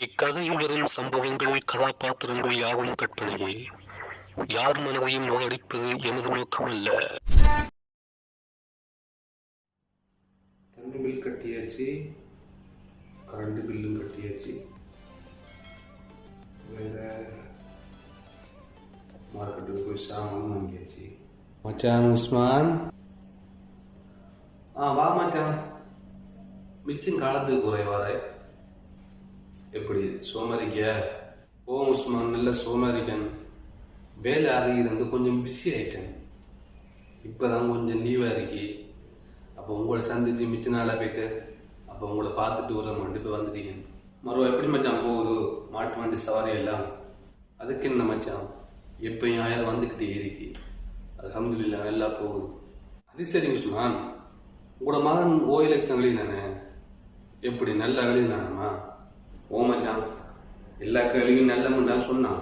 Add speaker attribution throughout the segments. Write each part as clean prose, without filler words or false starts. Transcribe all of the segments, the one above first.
Speaker 1: இக்கதையில் வரும் சம்பவங்கள் கதாபாத்திரங்கள் யாவும் கற்பனையே. யார் மனதையும் நோகடிப்பது எமது நோக்கமல்ல.
Speaker 2: தண்ணி பில் கட்டியாச்சு, கரண்ட் பில்லும் கட்டியாச்சு. வேற மார்க்கெட்டுக்கு போய் சாமானும் வாங்கியாச்சு. மச்சான் உஸ்மான், வா மச்சான். மிச்சம் காலத்துக்கு குறைவார எப்படி சோமாரிக்க? ஓ உஸ்மான், நல்ல சோமாரிக்கன். வேலை அது இது கொஞ்சம் பிஸி ஆயிட்டேன். இப்போதான் கொஞ்சம் லீவாக இருக்கி. அப்போ உங்களை சந்திச்சு மிச்ச நாளாக போயிட்டு அப்போ உங்களை பார்த்துட்டு வர மாட்டு இப்போ வந்துட்டீங்க. மறுவா எப்படி மச்சான் போகுது மாட்டு வண்டி சவாரி எல்லாம்? அதுக்கு என்ன மச்சான், எப்பயும் ஆயிரம் வந்துக்கிட்டே இருக்கி. அல்ஹம்துலில்லாஹ் நல்லா போகுது. அது சரி உஸ்மான், உங்களோட மகன் OLX எழுதினானே, எப்படி நல்லா எழுதினானம்மா? ஓ மச்சான், எல்லா கேள்வியும் நல்ல முன்னான்னு சொன்னான்.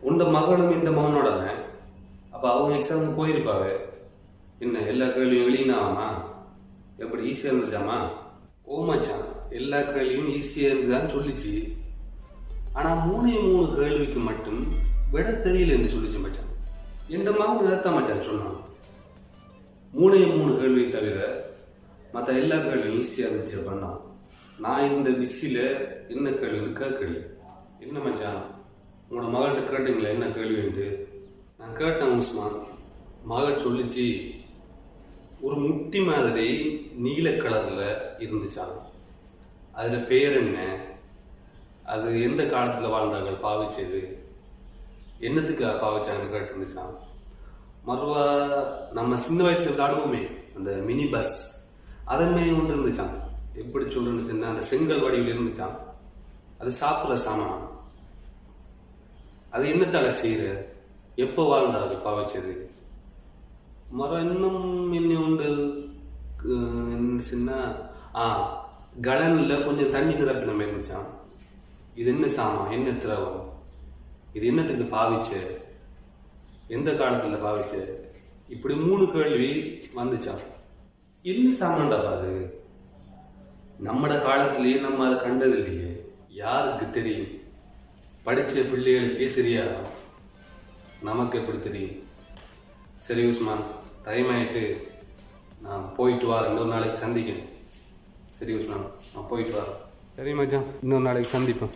Speaker 2: உண்ட மகளும் இந்த மகனோடனே, அப்போ அவங்க எக்ஸாமுக்கு போயிருப்பாங்க. என்ன எல்லா கேள்வியும் எழுதினாவாமா? எப்படி ஈஸியாக இருந்துச்சாமா? ஓ மச்சான், எல்லா கேள்வியும் ஈஸியாக இருந்துதான்னு சொல்லிச்சு. ஆனால் 3 கேள்விக்கு மட்டும் விட தெரியல என்று சொல்லிச்சு மச்சான். எந்த மகன் இதைத்தான் மச்சான் சொன்னான். 3 கேள்வி தவிர மற்ற எல்லா கேள்வியும் ஈஸியாக இருந்துச்சு அப்படின்னா, நான் இந்த பிஸியில் என்ன கேள்வின்னு கேட்கல. என்ன மச்சான், உங்களோட மகள்கிட்ட கேட்டீங்களா என்ன கேள்வின்ட்டு? நான் கேட்டேன் உஸ்மான். மகள் சொல்லிச்சு, ஒரு முட்டி மாதிரி நீல கலரில் இருந்துச்சான். அதில் பேர் என்ன, அது எந்த காலத்தில் வாழ்ந்தார்கள் பாவிச்சது, என்னத்துக்கு பாவிச்சாங்கன்னு கேட்டுருந்துச்சான். மறுவா நம்ம சின்ன வயசுல விளையாடுவோமே அந்த மினி பஸ், அதன்மே ஒன்று இருந்துச்சான். எப்படி சொல்றேன்னு அந்த செங்கல் வடிவில் இருந்துச்சான். அது சாப்பிட்ற சாமான். அது என்னத்தால செய்யற, எப்போ வாழ்ந்தார்கள் பாவிச்சது. மரம் இன்னும் என்ன உண்டு சின்ன கலன்ல கொஞ்சம் தண்ணி நிரப்பின மாதிரி இருந்துச்சான். இது என்ன சாமான், என்ன திரவம், இது என்னத்துக்கு பாவிச்ச, எந்த காலத்துல பாவிச்ச, இப்படி 3 கேள்வி வந்துச்சான். என்ன சாமான்டா அது? நம்மட காலத்திலேயே நம்ம அதை கண்டது இல்லையே, யாருக்கு தெரியும்? படிச்ச பிள்ளைகளுக்கே தெரியாது, நமக்கு எப்படி தெரியும்? சரி உஸ்மான், டைம் ஆயிட்டு, நான் போயிட்டு வரேன். இன்னொரு நாளைக்கு சந்திக்கணும். சரி உஸ்மான், நான் போயிட்டு வரேன். சரி மச்சான், இன்னொரு நாளைக்கு சந்திப்பேன்.